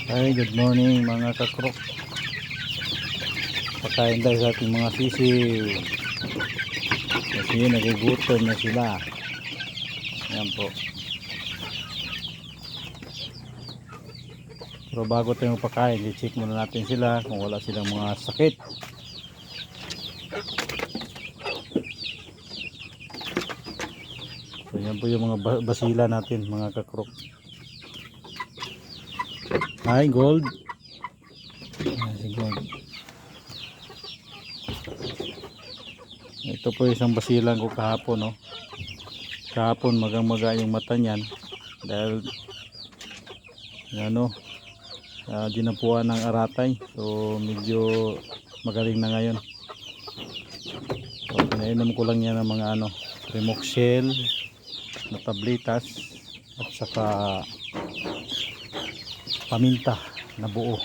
Hi, good morning mga kakrok. Pakain tayo sa ating mga sisiw. Kasi nagugutom na sila. Ayan po. Pero bago tayo magpakain, i-check muna natin sila kung wala silang mga sakit. So yan po yung mga basila natin mga kakrok. Hi, Gold. Si Gold. Ito po isang basilan ko kahapon, no. Kahapon magang-maga yung mata niyan dahil ano, dinapuan ng aratay. So medyo magaling na ngayon. So pinainom ko lang yan ng mga Remoxel na tablitas at saka paminta na buo.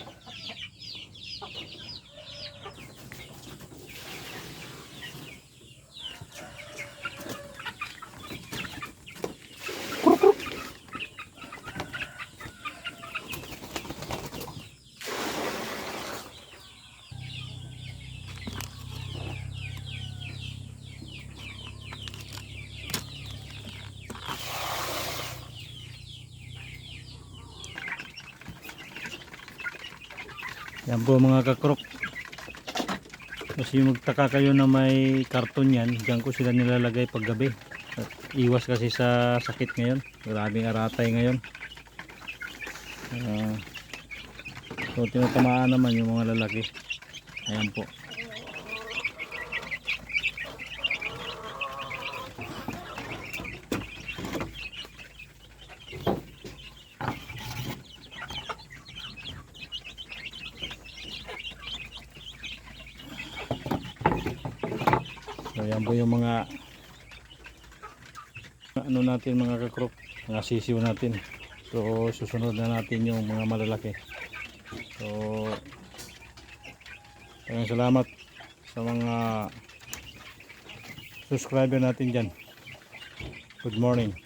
Yan po mga kakrok. Kasi magtaka kayo na may karton yan, diyan ko sila nilalagay pag gabi. Iwas kasi sa sakit ngayon, maraming aratay ngayon. So tinatamaan naman yung mga lalaki. Ayan po. So yan po yung mga natin mga kakrok, mga sisiw natin. So susunod na natin yung mga malalaki. So maraming salamat sa mga subscriber natin dyan. Good morning.